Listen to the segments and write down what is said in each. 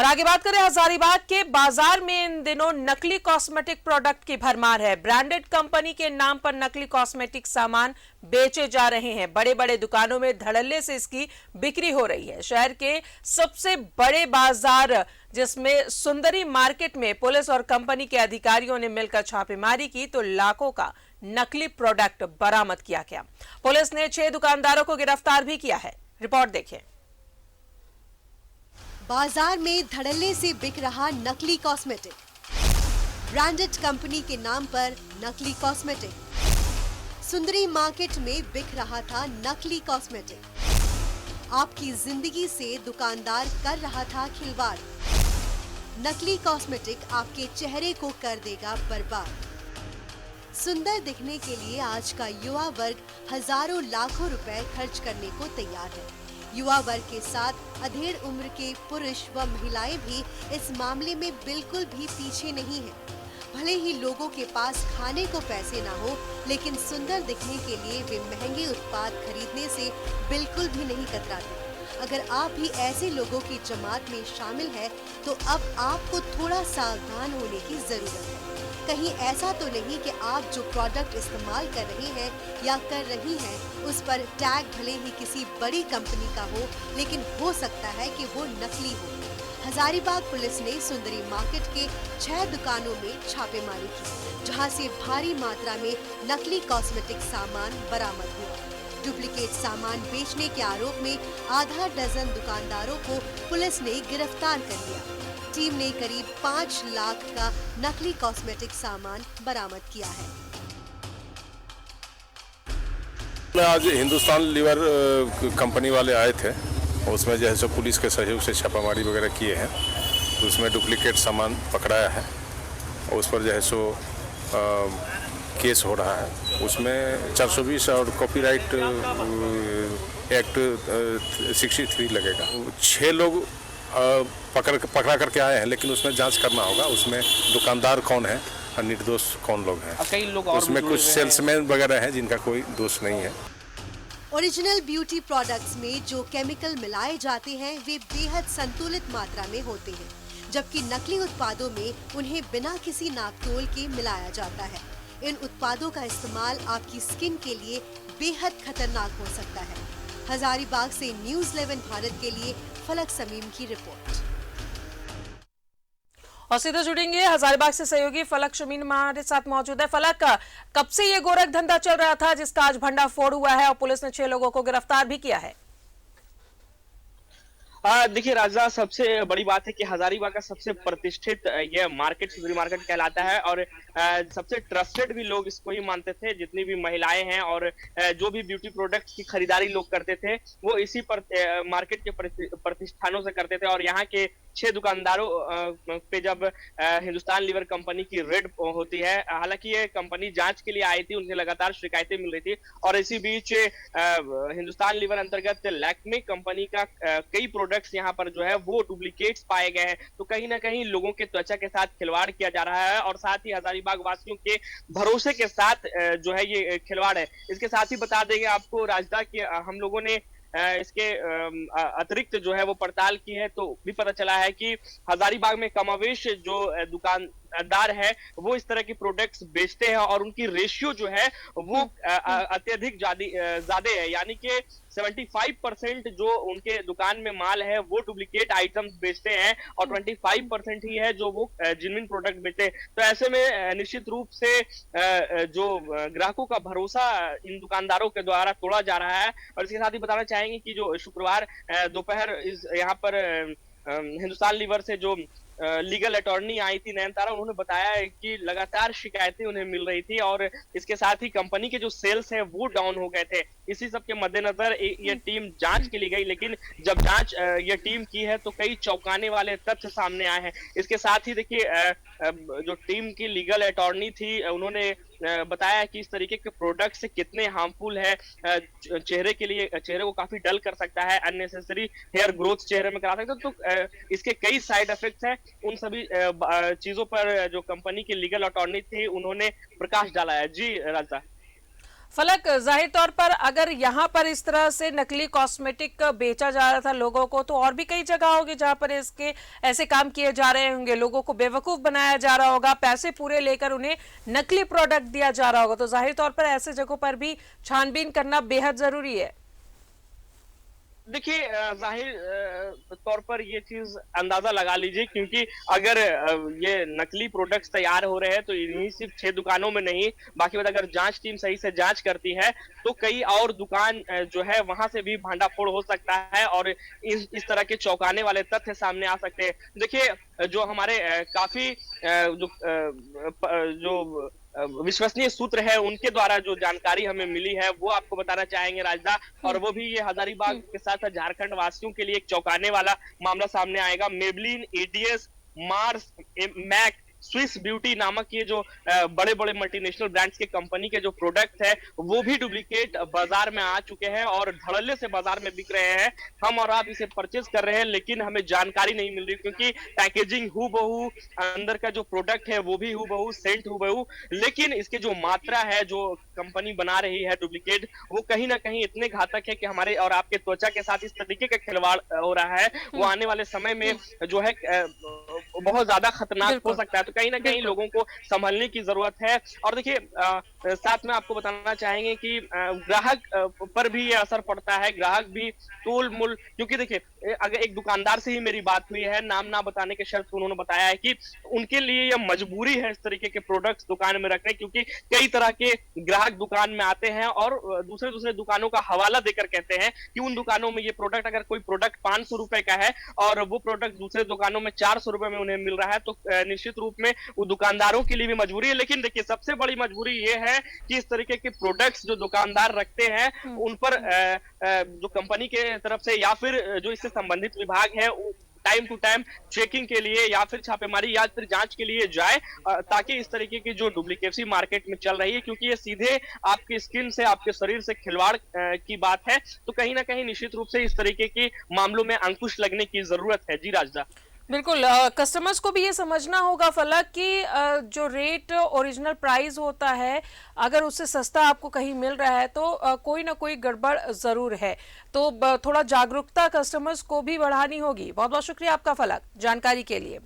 और आगे बात करें हजारीबाग के बाजार में इन दिनों नकली कॉस्मेटिक प्रोडक्ट की भरमार है। ब्रांडेड कंपनी के नाम पर नकली कॉस्मेटिक सामान बेचे जा रहे हैं। बड़े बड़े दुकानों में धड़ल्ले से इसकी बिक्री हो रही है। शहर के सबसे बड़े बाजार जिसमें सुंदरी मार्केट में पुलिस और कंपनी के अधिकारियों ने मिलकर छापेमारी की तो लाखों का नकली प्रोडक्ट बरामद किया गया। पुलिस ने 6 दुकानदारों को गिरफ्तार भी किया है। रिपोर्ट देखिए। बाजार में धड़ल्ले से बिक रहा नकली कॉस्मेटिक। ब्रांडेड कंपनी के नाम पर नकली कॉस्मेटिक। सुंदरी मार्केट में बिक रहा था नकली कॉस्मेटिक। आपकी जिंदगी से दुकानदार कर रहा था खिलवाड़। नकली कॉस्मेटिक आपके चेहरे को कर देगा बर्बाद। सुंदर दिखने के लिए आज का युवा वर्ग हजारों लाखों रुपए खर्च करने को तैयार है। युवा वर्ग के साथ अधेड़ उम्र के पुरुष व महिलाएं भी इस मामले में बिल्कुल भी पीछे नहीं हैं। भले ही लोगों के पास खाने को पैसे ना हो, लेकिन सुंदर दिखने के लिए वे महंगे उत्पाद खरीदने से बिल्कुल भी नहीं कतराते। अगर आप भी ऐसे लोगों की जमात में शामिल है तो अब आपको थोड़ा सावधान होने की जरूरत है। कहीं ऐसा तो नहीं कि आप जो प्रोडक्ट इस्तेमाल कर रहे हैं या कर रही हैं उस पर टैग भले ही किसी बड़ी कंपनी का हो, लेकिन हो सकता है कि वो नकली हो। हजारीबाग पुलिस ने सुंदरी मार्केट के 6 दुकानों में छापेमारी की, जहां से भारी मात्रा में नकली कॉस्मेटिक सामान बरामद हुआ। डुप्लीकेट सामान बेचने के आरोप में आधा दर्जन दुकानदारों को पुलिस ने गिरफ्तार कर लिया। टीम ने करीब 5 लाख का नकली कॉस्मेटिक सामान बरामद किया है। आज हिंदुस्तान लीवर कंपनी वाले आए थे, उसमें जो है सो पुलिस के सहयोग से छापामारी वगैरह किए हैं। उसमें डुप्लीकेट सामान पकड़ाया है, उस पर जो है सो केस हो रहा है। उसमें 420 और कॉपीराइट एक्ट 63 लगेगा। 6 लोग पकड़ा करके आए हैं, लेकिन उसमें जांच करना होगा उसमें दुकानदार कौन है और निर्दोष कौन लोग हैं। कई लोग और उसमें कुछ सेल्समैन वगैरह हैं जिनका कोई दोष नहीं है। ओरिजिनल ब्यूटी प्रोडक्ट्स में जो केमिकल मिलाए जाते हैं वे बेहद संतुलित मात्रा में होते हैं, जबकि नकली उत्पादों में उन्हें बिना किसी नापतोल के मिलाया जाता है। इन उत्पादों का इस्तेमाल आपकी स्किन के लिए बेहद खतरनाक हो सकता है। हजारीबाग से न्यूज़ 11 भारत के लिए फलक समीम की रिपोर्ट। और सीधे जुड़ेंगे हजारीबाग से सहयोगी फलक शमीन हमारे साथ मौजूद है। फलक, कब से ये गोरख धंधा चल रहा था जिसका आज भंडाफोड़ हुआ है और पुलिस ने 6 लोगों को गिरफ्तार भी किया है? देखिए राजा, सबसे बड़ी बात है कि हजारीबाग का सबसे प्रतिष्ठित यह मार्केट सुंदरी मार्केट कहलाता है और सबसे ट्रस्टेड भी लोग इसको ही मानते थे। जितनी भी महिलाएं हैं और जो भी ब्यूटी प्रोडक्ट्स की खरीदारी लोग करते थे वो इसी मार्केट के प्रतिष्ठानों से करते थे। और यहाँ के 6 दुकानदारों पे जब हिंदुस्तान लीवर कंपनी की रेड होती है, हालांकि ये कंपनी जांच के लिए आई थी, उनसे लगातार शिकायतें मिल रही थी और इसी बीच हिंदुस्तान लीवर अंतर्गत लैक्मे कंपनी का कई प्रोडक्ट्स यहाँ पर जो है वो डुप्लीकेट्स पाए गए हैं। तो कहीं ना कहीं लोगों के त्वचा के साथ खिलवाड़ किया जा रहा है और साथ ही हजारीबाग वासियों के भरोसे के साथ जो है ये खिलवाड़ है। इसके साथ ही बता देंगे आपको राजदा कि हम लोगों ने इसके अतिरिक्त जो है वो पड़ताल की है, तो भी पता चला है कि हजारीबाग में कमावेश जो दुकानदार है वो इस तरह की प्रोडक्ट्स बेचते हैं और उनकी रेशियो जो है वो अत्यधिक ज्यादा है। यानी कि 75% जो उनके दुकान में माल है वो डुप्लीकेट आइटम्स बेचते हैं और 25% ही है जो वो जेन्युइन प्रोडक्ट बेचते हैं। तो ऐसे में निश्चित रूप से जो ग्राहकों का भरोसा इन दुकानदारों के द्वारा तोड़ा जा रहा है। और इसके साथ ही बताना चाहेंगे कि जो शुक्रवार दोपहर इस यहाँ पर हिंदुस्तान लीवर से जो लीगल अटॉर्नी आई थी नयनतारा, उन्होंने बताया है कि लगातार शिकायतें उन्हें मिल रही थी और इसके साथ ही कंपनी के जो सेल्स है वो डाउन हो गए थे। इसी सब के मद्देनजर ये टीम जांच के लिए गई, लेकिन जब जांच ये टीम की है तो कई चौंकाने वाले तथ्य सामने आए हैं। इसके साथ ही देखिए जो टीम की लीगल अटॉर्नी थी उन्होंने बताया कि इस तरीके के प्रोडक्ट्स कितने हार्मफुल है, चेहरे के लिए, चेहरे को काफी डल कर सकता है, अननेसेसरी हेयर ग्रोथ चेहरे में करा सकता है। तो इसके कई साइड इफेक्ट्स हैं। उन सभी चीजों पर जो कंपनी की लीगल अटॉर्नी थी उन्होंने प्रकाश डाला है। जी राजा। फलक, जाहिर तौर पर अगर यहाँ पर इस तरह से नकली कॉस्मेटिक बेचा जा रहा था लोगों को, तो और भी कई जगह होगी जहाँ पर इसके ऐसे काम किए जा रहे होंगे, लोगों को बेवकूफ बनाया जा रहा होगा, पैसे पूरे लेकर उन्हें नकली प्रोडक्ट दिया जा रहा होगा। तो जाहिर तौर पर ऐसे जगहों पर भी छानबीन करना बेहद जरूरी है। देखिए, जाहिर तौर पर ये चीज अंदाजा लगा लीजिए, क्योंकि अगर ये नकली प्रोडक्ट्स तैयार हो रहे हैं तो इन्हीं सिर्फ 6 दुकानों में नहीं, बाकी बात अगर जांच टीम सही से जांच करती है तो कई और दुकान जो है वहां से भी भांडाफोड़ हो सकता है और इस तरह के चौंकाने वाले तथ्य सामने आ सकते हैं। देखिए, जो हमारे काफी जो विश्वसनीय सूत्र है उनके द्वारा जो जानकारी हमें मिली है वो आपको बताना चाहेंगे राजदा, और वो भी ये हजारीबाग के साथ झारखंड वासियों के लिए एक चौंकाने वाला मामला सामने आएगा। Maybelline, ADS, Mars, Mac, Swiss Beauty नामक ये जो बड़े बड़े मल्टीनेशनल ब्रांड्स के कंपनी के जो प्रोडक्ट है वो भी डुप्लीकेट बाजार में आ चुके हैं और धड़ल्ले से बाजार में बिक रहे हैं। हम और आप इसे परचेज कर रहे हैं लेकिन हमें जानकारी नहीं मिल रही, क्योंकि पैकेजिंग हूबहू, अंदर का जो प्रोडक्ट है वो भी हूबहू, सेंट हूबहू, लेकिन इसकी जो मात्रा है जो कंपनी बना रही है डुप्लीकेट, वो कहीं ना कहीं इतने घातक है कि हमारे और आपके त्वचा के साथ इस तरीके का खिलवाड़ हो रहा है, वो आने वाले समय में जो है बहुत ज्यादा खतरनाक हो सकता है। तो कहीं ना कहीं लोगों को संभलने की जरूरत है। और देखिए, साथ में आपको बताना चाहेंगे कि ग्राहक पर भी ये असर पड़ता है, ग्राहक भी तोल मोल, क्योंकि देखिए अगर एक दुकानदार से ही मेरी बात हुई है, नाम ना बताने के शर्त उन्होंने बताया है कि उनके लिए यह मजबूरी है इस तरीके के प्रोडक्ट्स दुकान में रखने, क्योंकि कई तरह के ग्राहक दुकान में आते हैं और दूसरे दूसरे दुकानों का हवाला देकर कहते हैं कि उन दुकानों में ये प्रोडक्ट, अगर कोई प्रोडक्ट 500 रुपए का है और वो प्रोडक्ट दूसरे दुकानों में 400 रुपए में उन्हें मिल रहा है, तो निश्चित रूप में वो दुकानदारों के लिए भी मजबूरी है। लेकिन देखिए, सबसे बड़ी मजबूरी ये है कि इस तरीके के प्रोडक्ट्स जो दुकानदार रखते हैं उन पर जो कंपनी के तरफ से या फिर जो इससे संबंधित विभाग है टाइम टू टाइम चेकिंग के लिए या फिर छापेमारी या फिर जांच के लिए जाए, ताकि इस तरीके की जो डुप्लीकेसी मार्केट में चल रही है, क्योंकि ये सीधे आपकी स्किन से, आपके शरीर से खिलवाड़ की बात है, तो कहीं ना कहीं निश्चित रूप से इस तरीके के मामलों में अंकुश लगने की जरूरत है। जी राजदा। बिल्कुल, कस्टमर्स को भी ये समझना होगा फलक कि जो रेट ओरिजिनल प्राइस होता है, अगर उससे सस्ता आपको कहीं मिल रहा है तो कोई ना कोई गड़बड़ जरूर है। तो थोड़ा जागरूकता कस्टमर्स को भी बढ़ानी होगी। बहुत बहुत शुक्रिया आपका फलक जानकारी के लिए।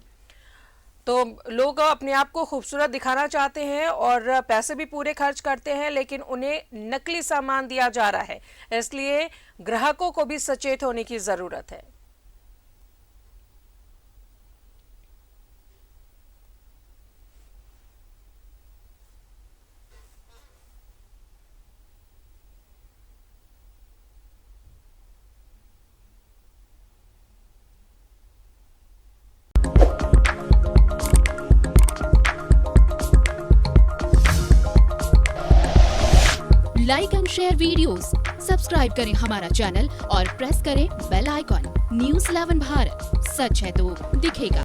तो लोग अपने आप को खूबसूरत दिखाना चाहते हैं और पैसे भी पूरे खर्च करते हैं, लेकिन उन्हें नकली सामान दिया जा रहा है, इसलिए ग्राहकों को भी सचेत होने की जरूरत है। Like and share videos, subscribe करें हमारा चैनल और प्रेस करें बेल आइकॉन। न्यूज़ 11 भारत, सच है तो दिखेगा।